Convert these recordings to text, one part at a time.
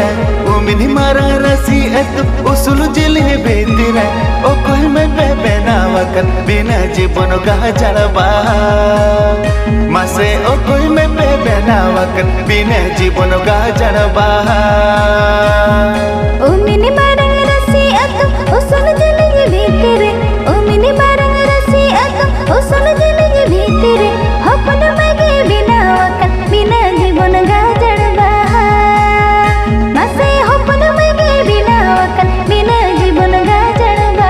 रे उमिनी मारा रसी एत उसूल जिलिन भीतिरे ओ कोई में पे बेनावकन बिना जीवन गा जड़बा मासे ओ कोई में पे बेनावकन बिना जीवन गा जड़बा उमिनी मारा रसी एत उसूल जिलिन भीतिरे उमिनी मारा रसी एत उसूल जिलिन भीतिरे हपन मगे बिनावकन बिना जीवन गा जड़बा मासे हपन मगे बिनावकन बिना जीवन गा जड़बा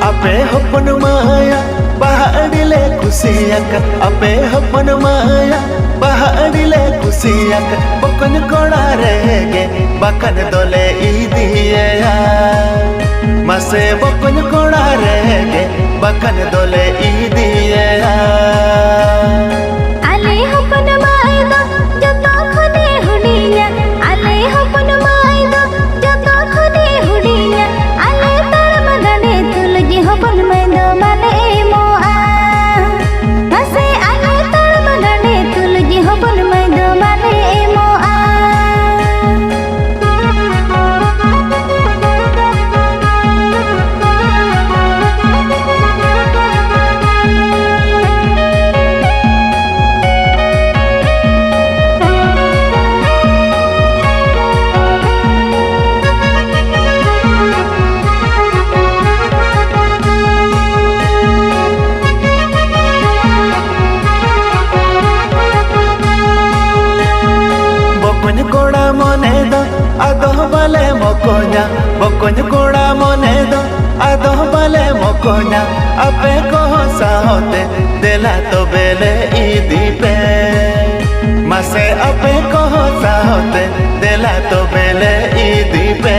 अपे हपन माया पहाड़िले खुशियाकन अपे हपन माया पहाड़िले खुशियाकन बकन कोड़ा रहेगे बकन दोले ईदिया मसे बकन कोड़ा रहेगे बकन दोले ईदिया आले हपन मायदा जतो खने हुडिया आले हपन मायदा जतो खने हुडिया आले तरम गने तुलगी हपन मैदा माने मोआ मसे आले तरम गने तुलगी हपन मैदा माने मोआ बकन कोड़ा मने दो आदो बाले मकोना बकन कोड़ा मने दो आदो बाले मकोना अपे को साहोते देला तो बेले ईदी पे मासे अपे को साहोते देला तो बेले ईदी पे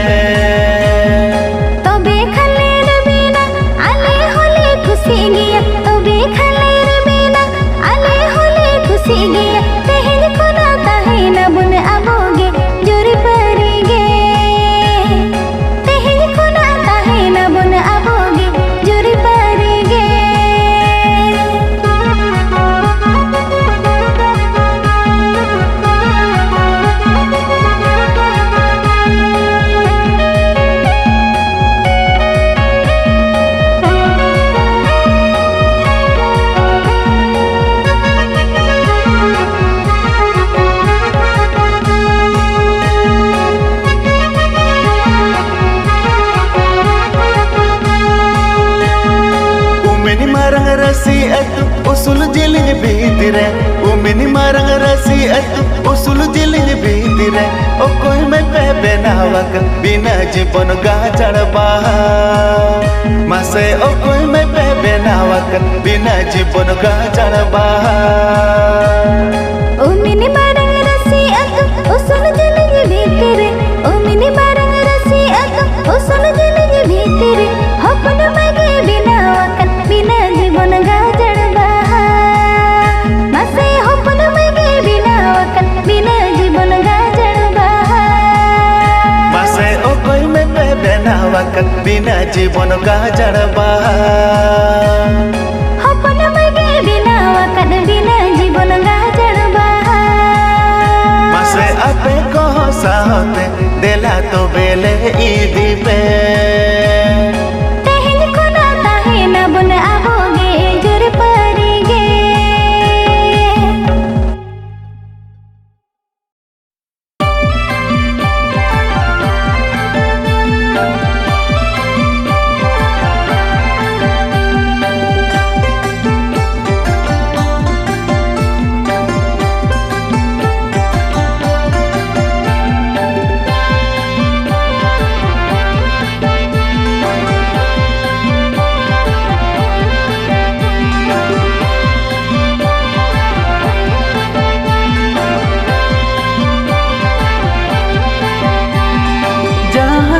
तबे खलेर बिना आले होले खुशी गिया तबे खलेर बिना आले होले खुशी गिया तेहन कोना ताहे न बुन आबोगे जोर परेगे तेहन कोना ताहे न बुन आबोगे जोर परेगे उमिनी मारंग रसी एत उसूल जिलिन भीतिरे उमिनी मारंग रसी एत उसूल जिलिन भीतिरे ओ कोई में पे बेनावकन बिना जीवन गा जड़बा मासे ओ कोई में पे बेनावकन बिना जीवन गा जड़बा उमिनी मारंग रसी एत उसूल जिलिन भीतिरे उमिनी मारंग रसी एत उसूल जिलिन भीतिरे हपन मगे बिनावकन बिना जीवन गा जड़बा मासे हपन मगे बिनावकन बिना जीवन गा जड़बा मासे ओ कोई में पे बेनावकन बिना जीवन गा जड़बा हपन मगे बिनावकन बिना जीवन गा जड़बा मासे अपे को साहोते देला तो बेले ईदी पे तेहन कोना ताहे न बुन आबोगे जोर परेगे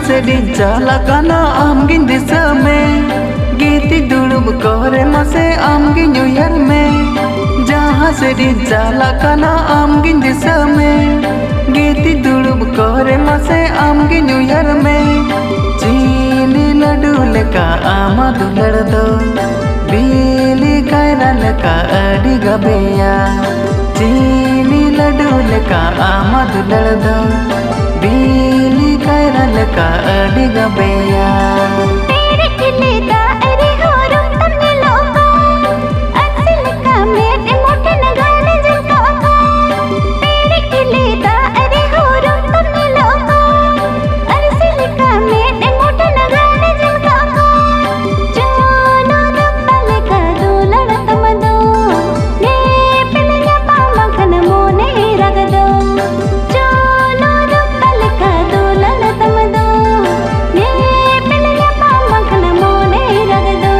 से दिन चला काना आमगिन दिशा में गीती दुड़ुब कोरे मसे आमगिन न्यूयर में जहाँ से दिन चला काना आमगिन दिशा में गीती दुड़ुब कोरे मसे आमगिन न्यूयर में चीनी लड्डू लेका आमा दुलड़ दो बीली कायरा लेका अड़ी गबेया चीनी लड्डू लेका आमा दुलड़ दो बीली कायरा लेका अड़ी गबेया तेरे किले दा अरे होरो तन्ने लोका अक्सल का मेरे मोटे नगाने जिनका का तेरे किले दा अरे होरो तन्ने लोका अक्सल का मेरे मोटे नगाने जिनका का जोनो दप्पल का दूलड़ तमदो ने पिलया पामा कन मोने रगदो जोनो दप्पल का दूलड़ तमदो ने पिलया पामा कन मोने रगदो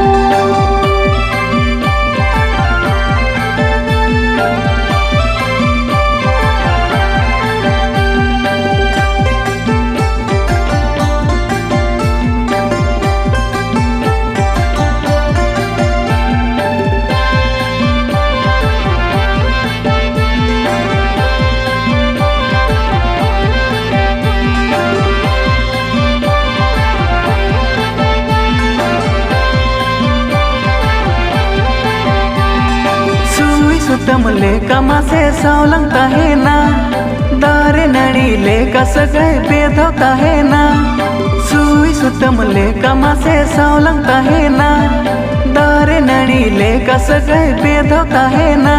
सुई सुतम लेका मासे सावलंग ताहेना दारे नड़ी लेका सगाई बेधो ताहेना सुई सुतम लेका मासे सावलंग ताहेना दारे नड़ी लेका सगाई बेधो ताहेना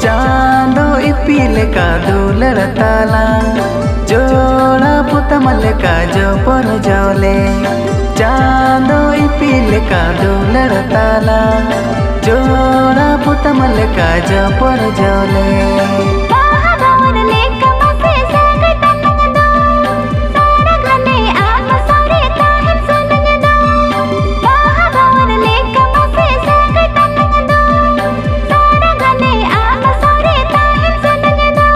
चांदो इपी लेका दुलड़ ताला जोड़ा पुतम लेका जो पर जोले चांदो इपी लेका दुलड़ ताला जोड़ा पुतम लेका जो पर जोले बाहर लेका मसे सागे तन्नग दो सारा घने आत्मा सारे ताहिन सुनग दो बाहर लेका मसे सागे तन्नग दो सारा घने आत्मा सारे ताहिन सुनग दो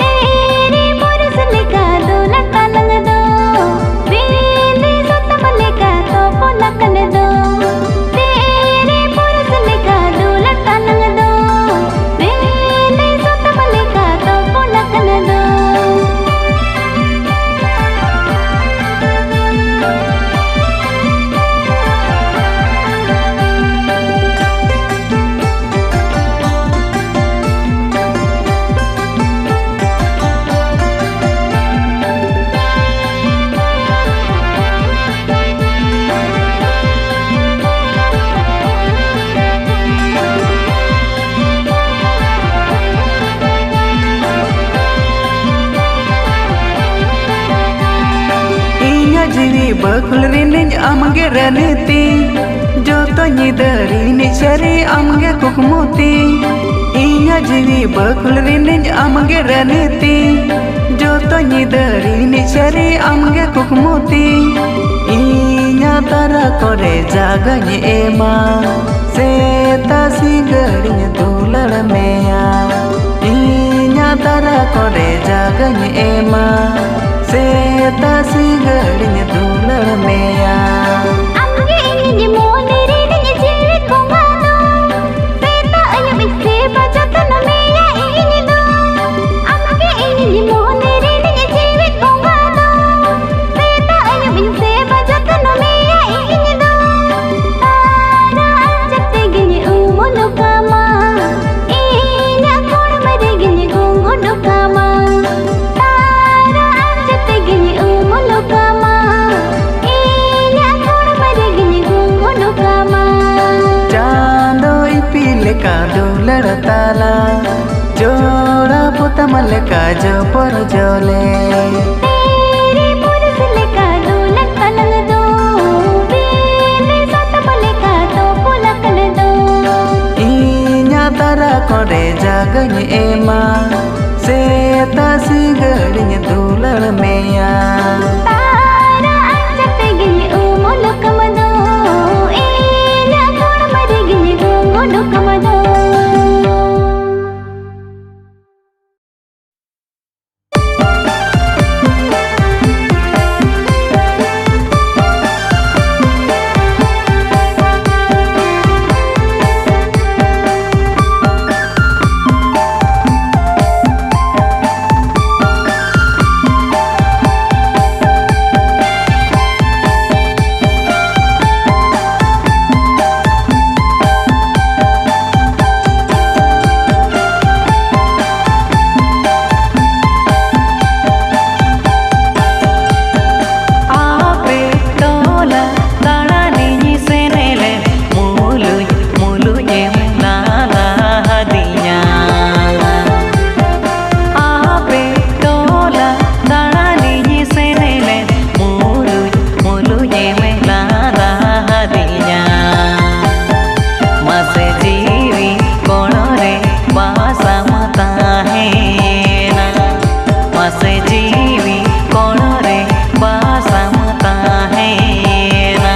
तेरी पुरुष लेका दूलड़ तन्नग दो वींदी सुतम लेका तो पुलकन दो तेरी पुरुष लेका दूलड़ तन्नग दो वींदी सुतम लेका तो पुलकन दो इnya jiwi bakul riniñ amge raniti joto nyidari cari amge kukmuti inya jiwi bakul riniñ amge raniti joto nyidari cari amge kukmuti inya tara kore jaganya ema seta sigarinya dular meya inya tara kore jaganya ema seta sigarinya dular meya amge ingi mone rini jeevit bongado seta ayam isse bajatan meya ingi do amge ingi mone rini jeevit bongado seta ayam isse bajatan meya ingi do tara ajate gini umulu kama inya kor mare gini gungudu kama tara ajate gini umulu kama inya kor mare gini gungudu kama Chando EP लेका दुलड़ ताला जोड़ा पुतम लेका जो पर जोले तेरी पुरुष लेका दूलड़ तन्नग दो वींदी सुतम लेका तो पुलकन दो inya tara kore jaganya ema seta sigarinya dular meya Tara ajate gini umulu kama do inya kor mare gini gungudu kama do मासे जीवी कोण रे बासाम ताहेना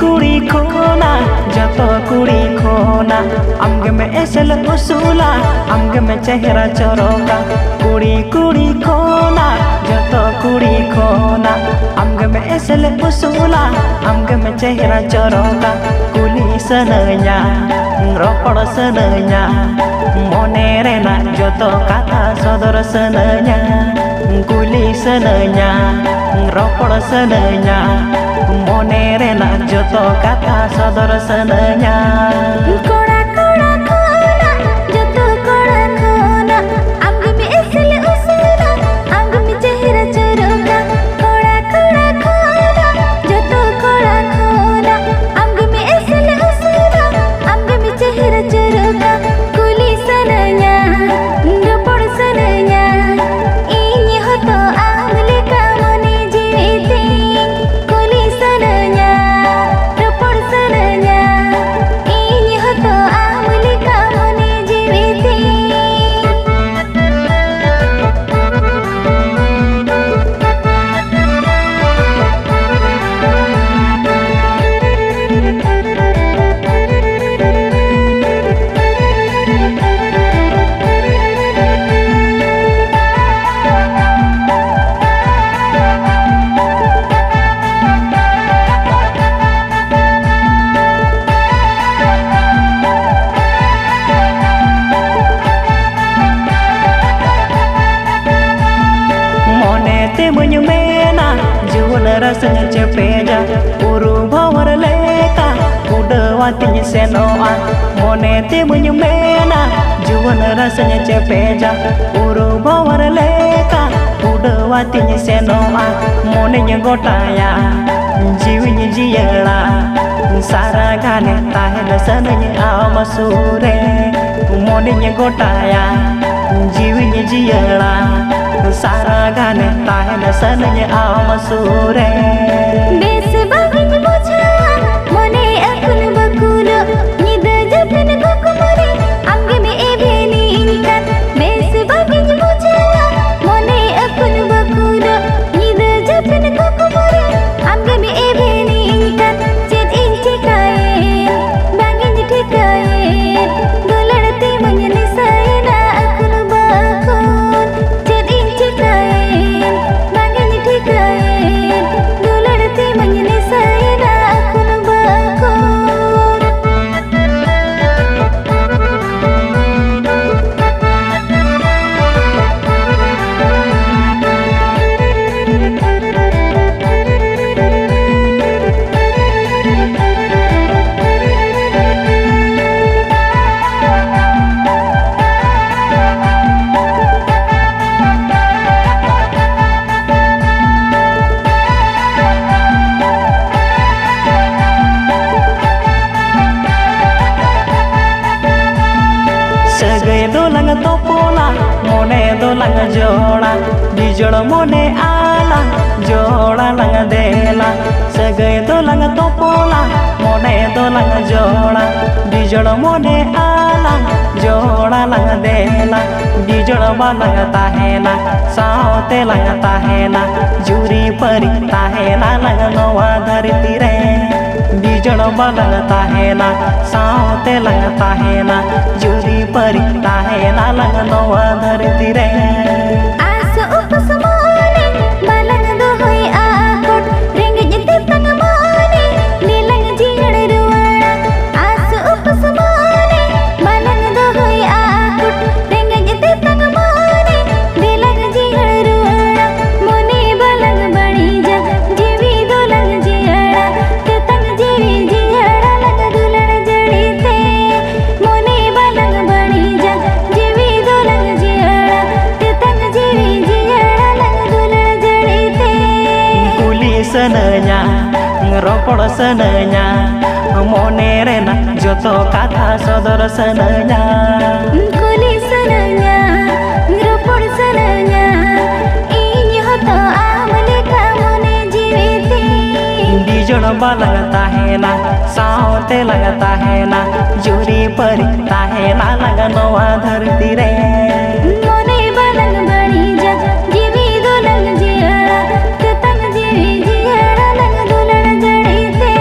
कुड़ी खोना जतो कुड़ी खोना आमगे में एसल उसूला आमगे में चेहरा चरोका कुड़ी कुड़ी खोना जतो कुड़ी खोना आमगे में एसल उसूला आमगे में चेहरा चरोका कुली सनया रोपड़ सनया मोने रेना जतो कथा सदर सनया कुली सनया रोपड़ सनया मोने रेना जतो कथा सदर सनया कोड़ा कोड़ा खोना जतो कोड़ा खोना आमगे में एसल उसूला आमगे में चेहरा चरोका कोड़ा कोड़ा खोना जतो कोड़ा खोना आमगे में एसल उसूला आमगे में चेहरा चरोका कुली सनया रोपड़ सनया इन्हीं होतो आमले का मोने जीविते कुली सनया रोपड़ सनया इन्हीं होतो आमले का मोने जीविते te muñu mena juwana rasanya cepeja uru bawar leka udah watinya senoa mone te muñu mena juwana rasanya cepeja uru bawar leka udah watinya senoa mone nya gotaya jiwinya jiyala saragane tahena sananya amasure mone nya gotaya jiwinya jiyala saragane tahena sananya amasure बेस बागन बुझा मोने अकुल बकुलो निद जतन कोकुमरे आमगे में एभेनी इनका base बागन बुझा मोने अकुल बकुलो निद जतन कोकुमरे आमगे में एभेनी इनका चेत इंचे काए बागन ठिकाए दुलड़ते मुझे सायना अकुल बकुल चेत इंचे काए बागन ठिकाए दुलड़ते मुझे सायना अकुल बकुल Segai dolang topola, mone dolang jola, dijol mone ala, jola lang dela. Segai dolang topola, mone dolang jola, dijol mone ala, jola lang dela. Dijol balang tahena, saote lang tahena, juri pari tahena lang noa dharti re. Dijol balang tahena, saote lang tahena, juri pari tahena lang noa dharti re. आस उपस मोने बालंग दोहोई आकोट रेंग जते तंग मोने नीलंग जिगड़ रुवाड़ा आस उपस मोने बालंग दोहोई आकोट रेंग जते तंग मोने नीलंग जिगड़ रुवाड़ा मोने बालंग बड़ी जा जीवी दोलंग जिगड़ा ते तंग जीवी जिगड़ा लग दुलड़ जड़ी ते मोने बालंग बड़ी जा जीवी दोलंग जिगड़ा ते तंग जीवी जिगड़ा लग दुलड़ जड़ी ते Kuli senenya, ngeropor senenya, mone rena joto kata sodor senenya. कुली सनया रोपड़ सनया इन्हीं होतो आमले का मोने जीविते Dijol balang tahena, saote lang tahena, juri pari tahena lang noa dharti re. मोने बालंग बड़ी जा जीवी दोलंग जिगड़ा ते तंग जीवी जिगड़ा लग दुलड़ जड़ी ते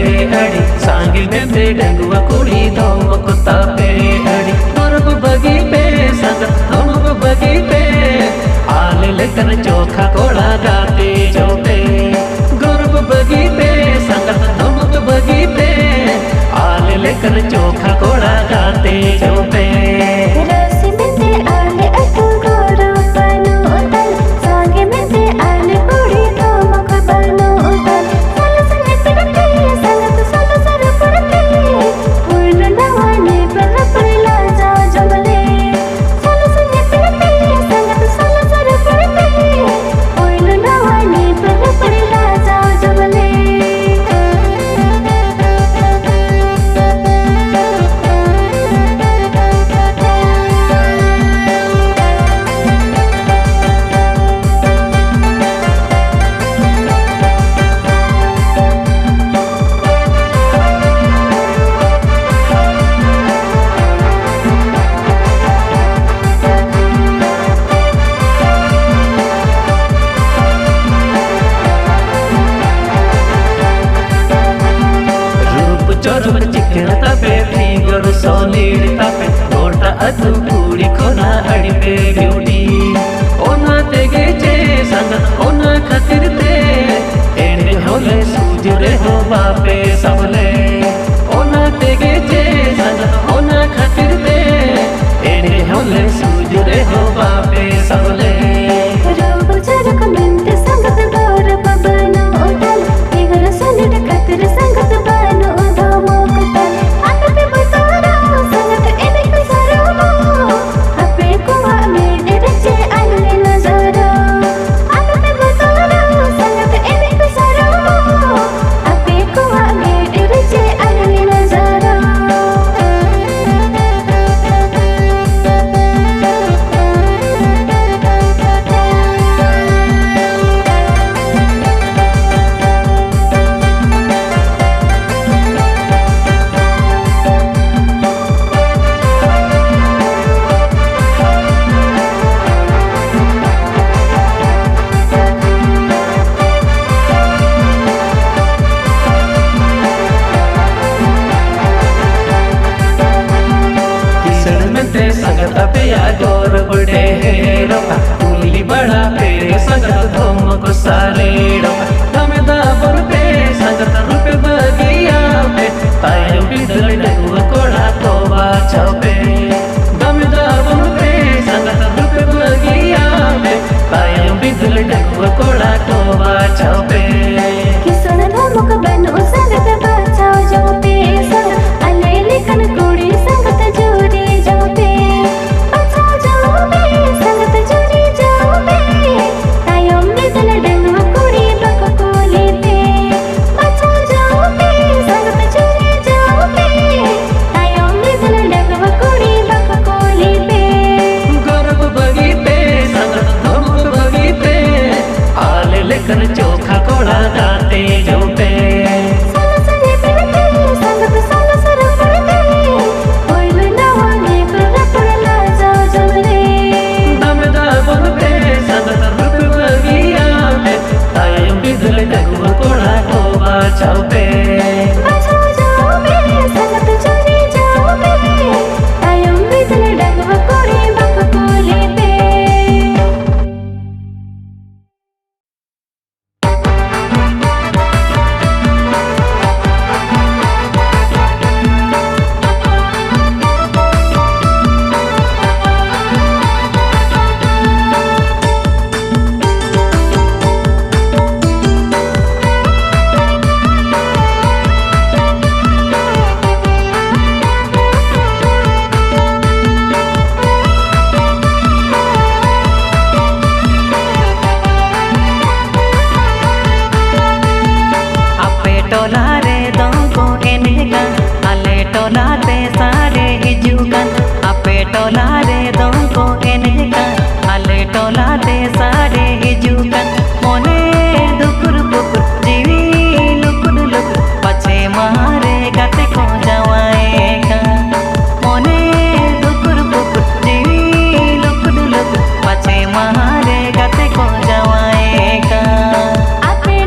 अड़ी सांगे में ते डंगुआ कुड़ी धमक तापे अड़ी गर्भ बगी पे संगत धमक बगी पे आले लेकर चोखा कोड़ा गाते जोते गर्भ बगी पे संगत धमक बगी पे आले लेकर चोखा कोड़ा गाते जोते रसी में ते आले अटू गोरो बनो उतल सांगे में ते आले कुड़ी धमक बनो उतल साल संगे पिरते संगत साल सर पड़ते पूर्ण नवाने पर पड़ला जा जमले साल संगे पिरते संगत साल सर पड़ते पूर्ण नवाने पर पड़ला जा जमले चोर चिकन तापे फिगर सॉलिड तापे मोटा अतु पूरी खोना अड़ी पे ब्यूटी ओना तेगे चे संगत ओना खातिर ते एने होले सूजरे हो बापे सबले ओना तेगे चे संगत ओना खातिर ते एने होले सूजरे हो बापे सबले रोग जरक मिंते संगत गौर बनो उतल फिगर सॉलिड खातिर संगत बनो संगत पे गोर बड़े हेरो पुली बड़ा पे संगत धमक सारे दमे दाबर पे संगत रुपे बगिया पे तायो बिदल डगुआ कोड़ा तोबा छपे दमे दाबर पे संगत रुपे बगिया पे तायो बिदल डगुआ कोड़ा तोबा छपे किसन धमक बनो संगत बचाओ जो पे संगत अले लेखन कुड़ी संगत जोड़ी जो पे बचाओ जो पे संगत जोड़ी जो पे तायों बिदल डंगवा कुड़ी बक कोली पे बचाओ जो पे संगत जोड़ी जो पे तायों बिदल डंगवा कुड़ी बक कोली पे गर्भ बगी पे संगत धमक बगी पे आले लेकर चोखा कोड़ा गाते जो पे साल संगे पिरते संगत साल सर पड़ते पूर्ण नवाने पर पड़ला जा जमले दमे दाबर पे संगत रुप बगिया पे तायो बिदल डगुआ कोड़ा तोबा छपे बचाओ जो पे संगत जोड़ी जो पे तायों बिदल डगवा कोड़ी बक कोली पे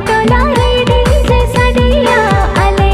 टोला रे डीजे साड़िया आले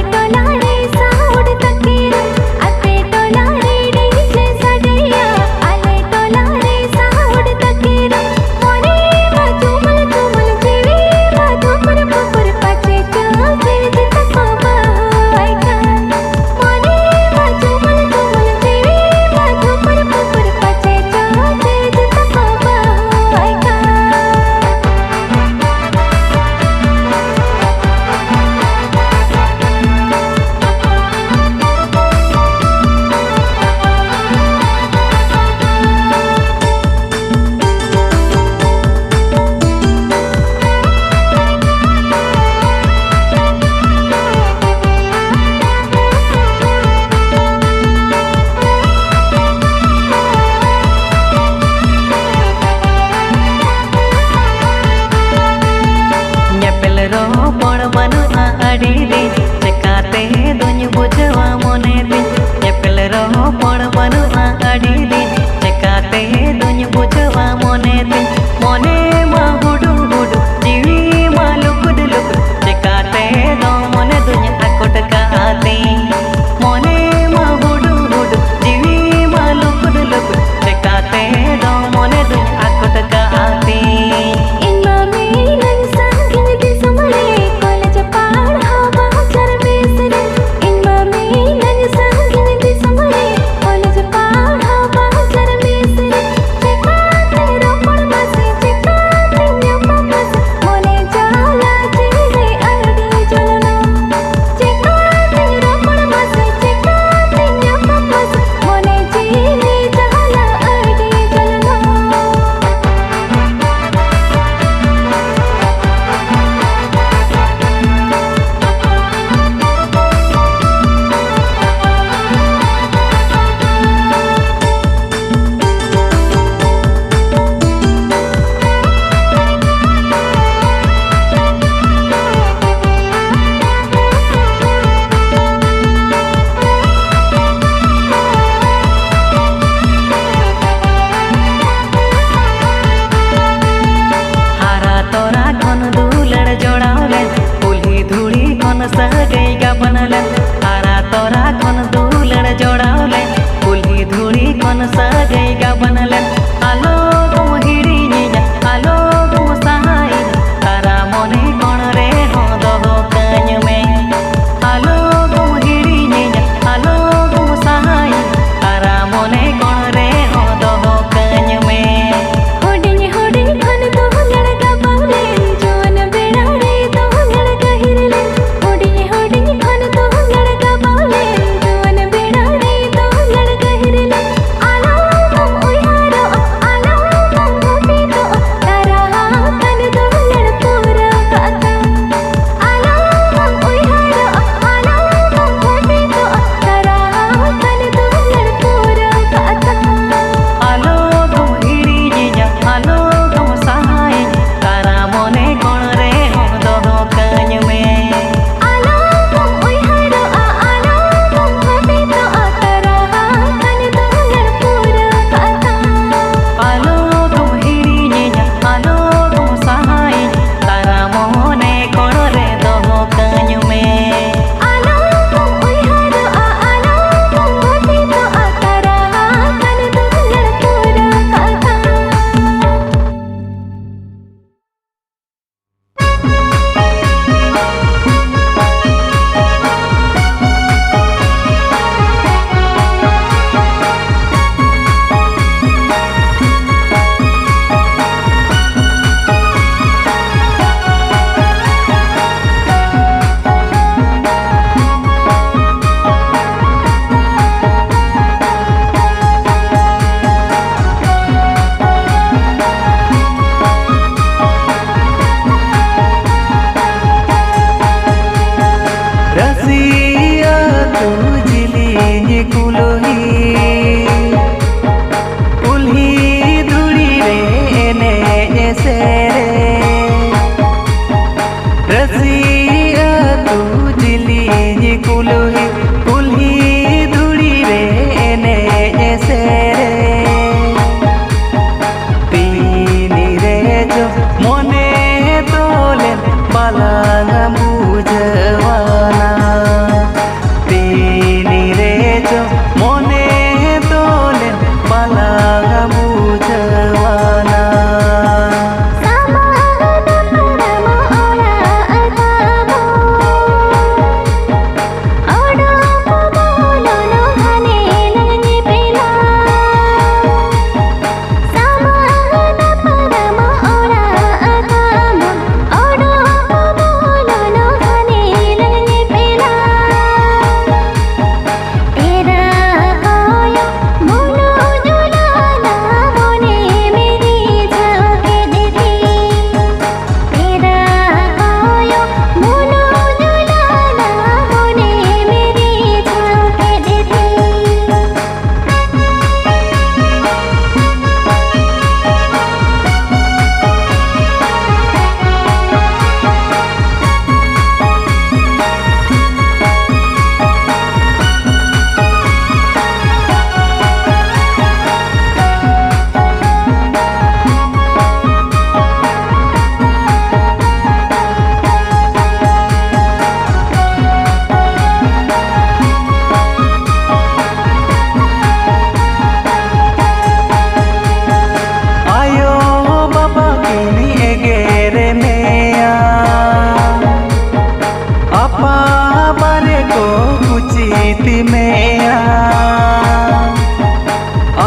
आड़ी दिन चकाते दुनिया बुझवा मोने दिन एपल रहो पण बनुआ आड़ी दिन चकाते दुनिया बुझवा मोने दिन मोने मा हुडु हुडु जीवी मा लुकुड लुकुड चकाते दो मोने दुनिया आकोट काते मोने मा हुडु हुडु जीवी मा लुकुड लुकुड चकाते दो मोने दुनिया आकोट काते इनमें नंग संग दिन समले कॉलेज पढ़ावा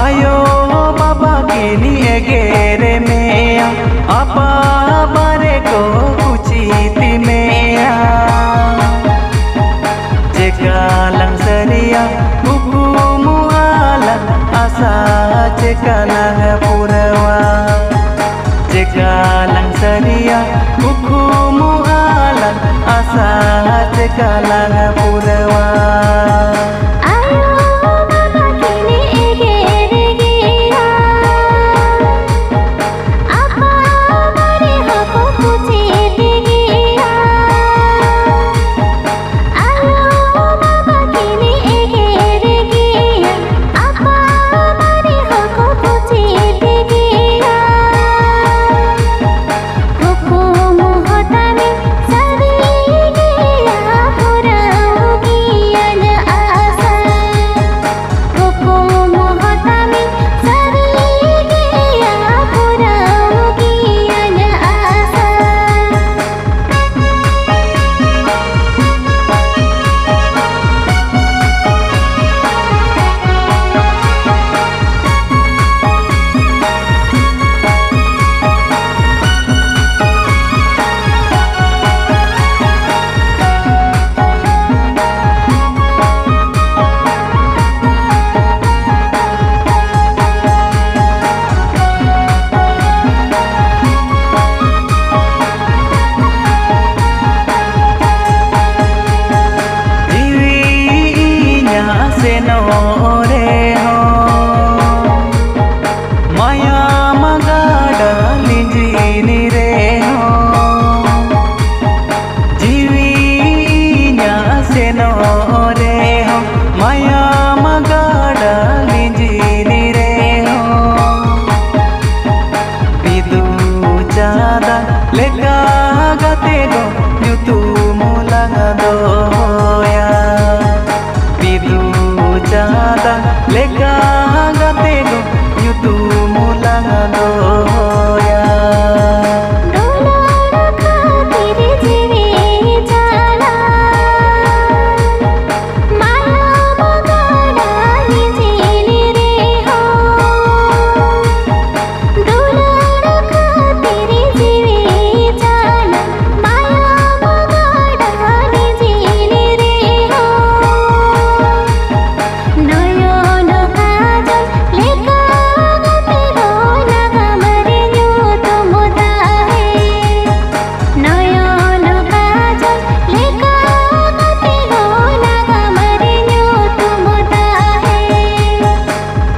आयो बाबा किनी एगेरे मेया apa bare ko kuciti meya cekalang seria buku muala asa cekalang purawa cekalang seria buku muala asa cekalang purawa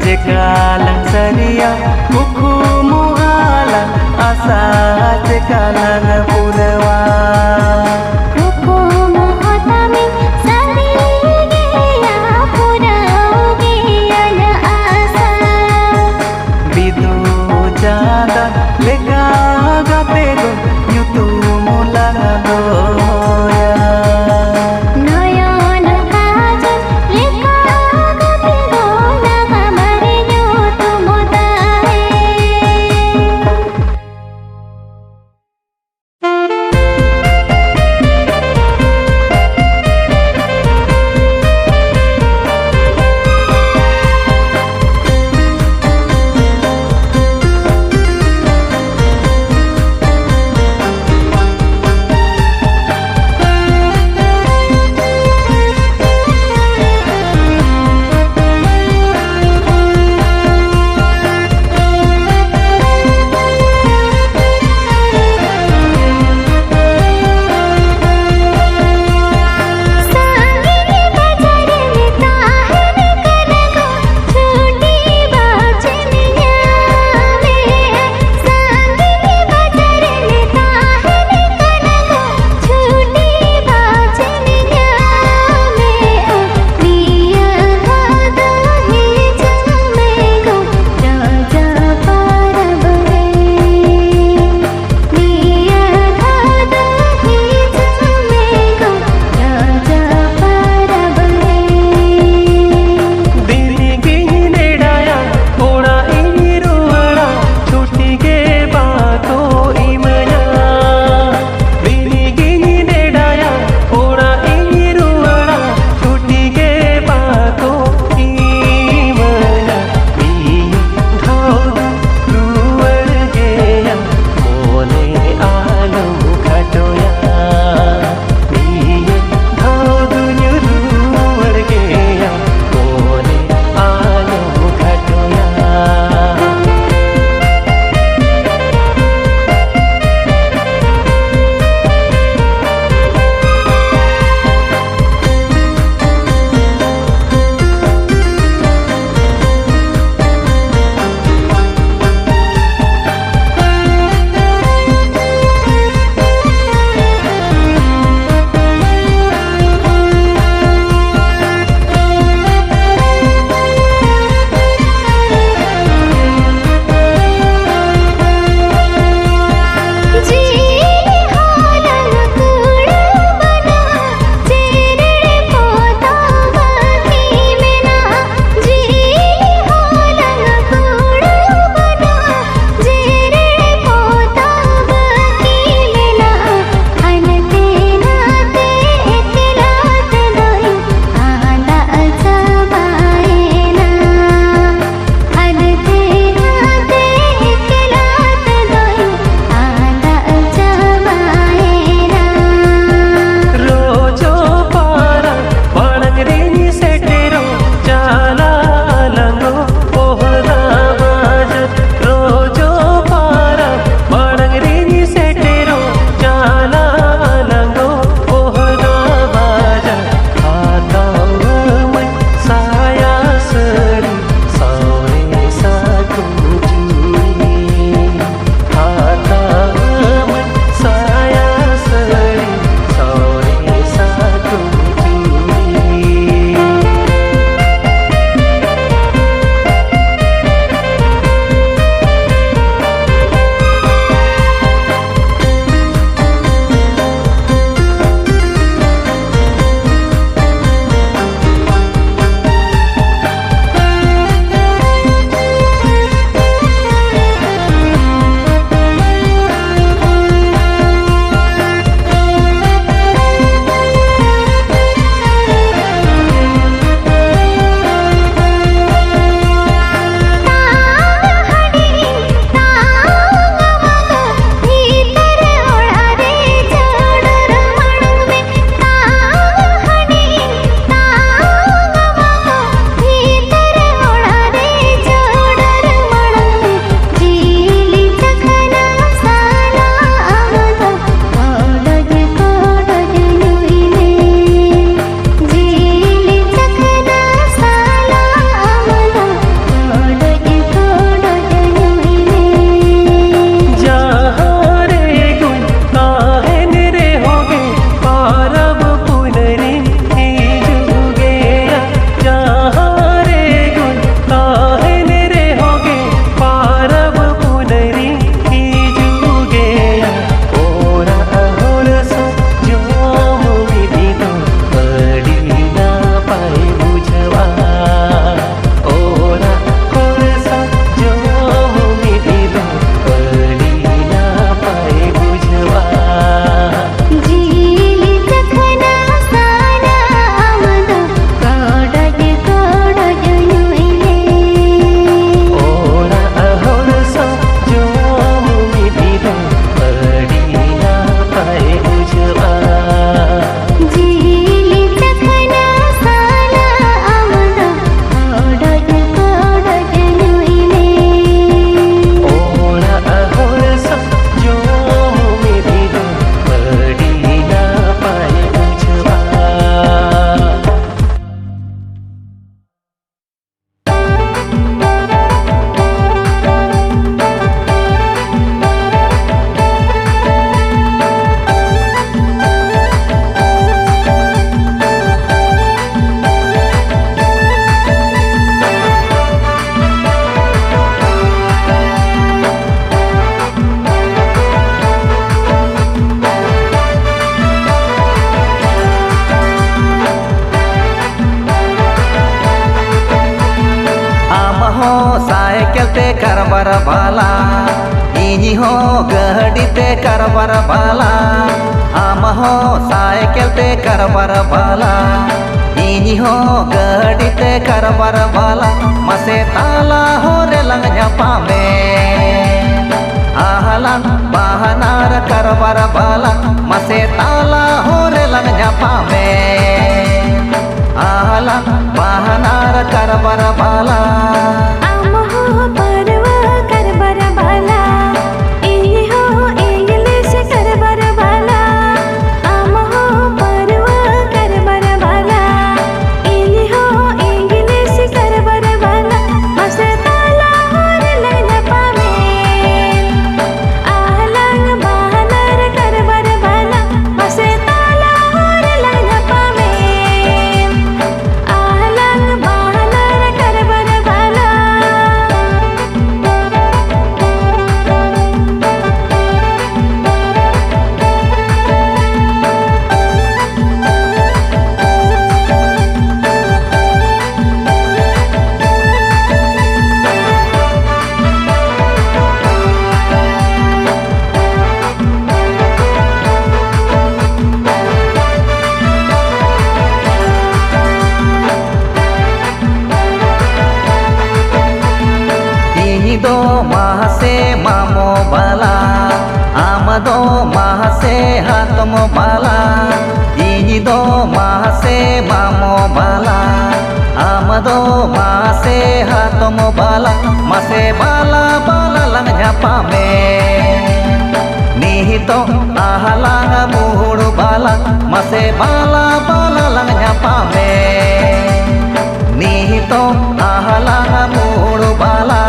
cekalang seria buku muala asa cekalang purawa buku muhotami sarigeya puraugiya asa bidu jada lega gate go nyutu mulang doya noyon kajol leka gate go nagamare nyutu mudahe cycle ते कारबार बाला इनी हो गाड़ी ते कारबार बाला आम हो cycle ते कारबार बाला इनी हो गाड़ी ते कारबार बाला मसे ताला हो रे लंग पामे आहलन बहनार कारबार बाला मसे ताला हो रे लंग पामे आहलन बहनार कारबार बाला दो माह से मामो बाला आम दो माह से हाथमो बाला इनी दो माह से मामो बाला आम दो माह से हाथमो बाला मसे बाला बाला लंग पामे निहि तो आहलांग मुहुड़ बाला मसे बाला बाला लंग पामे निहि तो आहलांग मुहुड़ बाला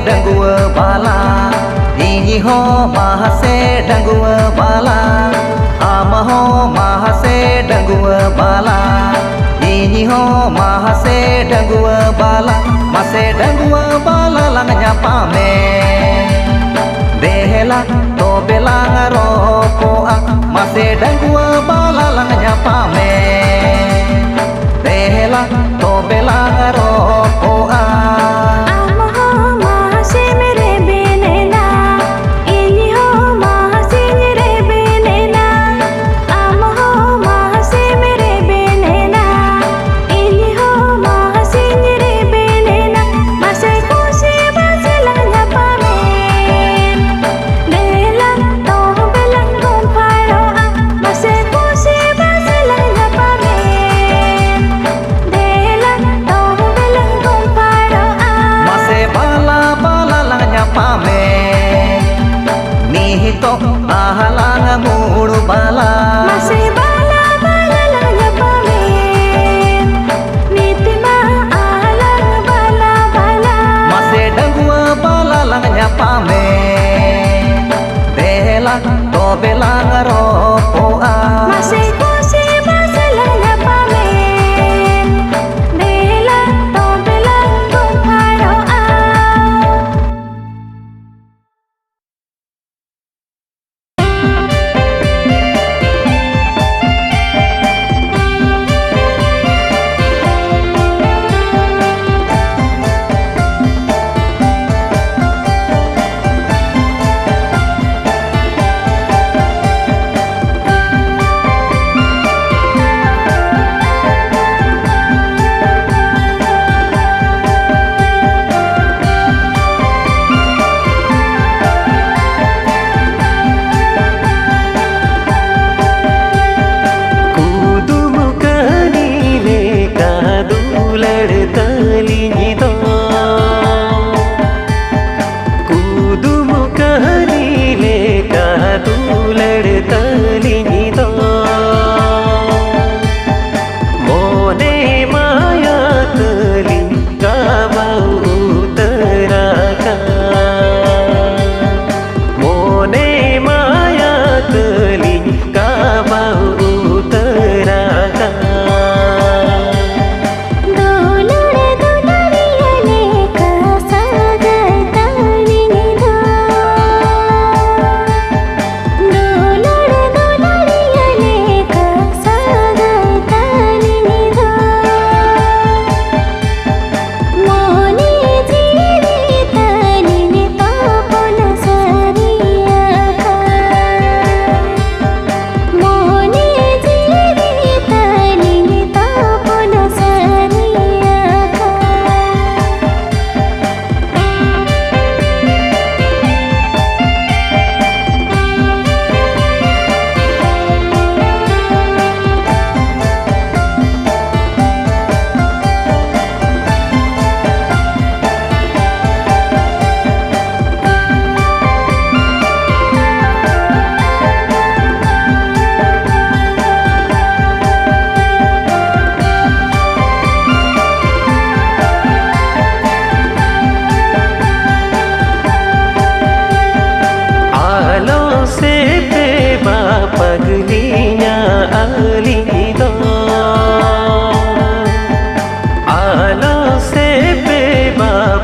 डंगुआ बाला इनी हो माह से डंगुआ बाला आम हो माह से डंगुआ बाला इनी हो माह से डंगुआ बाला मसे डंगुआ बाला लंग पामे देहला तो बेलांग रोपोआ मसे डंगुआ बाला लंग पामे देहला तो बेलांग रोपोआ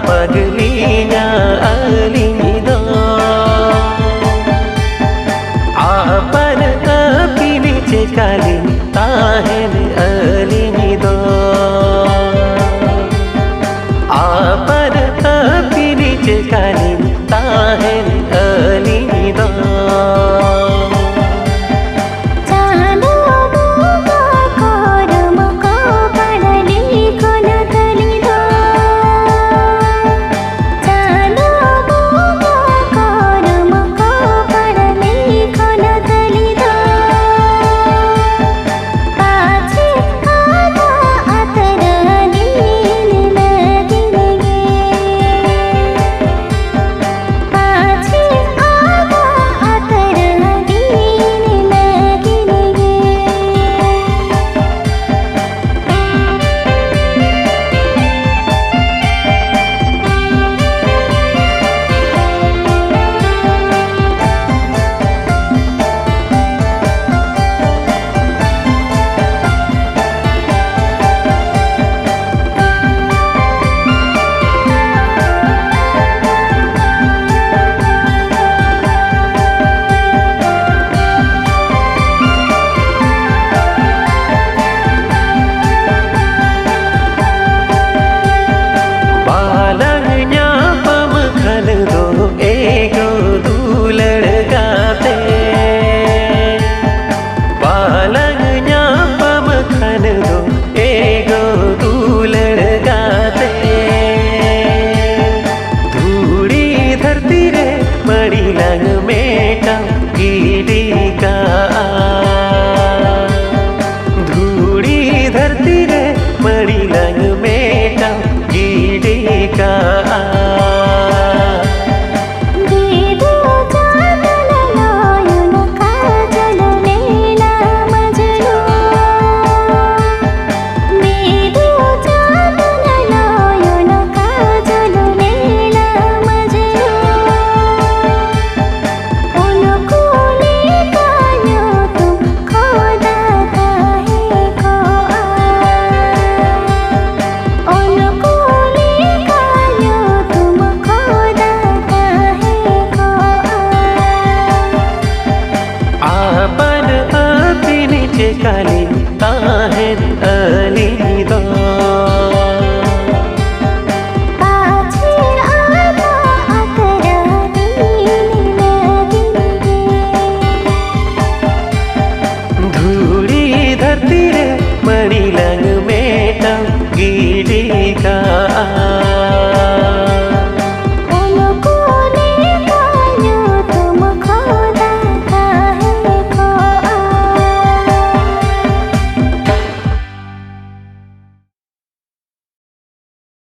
पगलिया अलिदो आपन अपिनी चेकाली ताहेन अलिदो आपन अपिनी चेकाली ताहेन अलिदो आपन अपिनी चेकाली ताहेन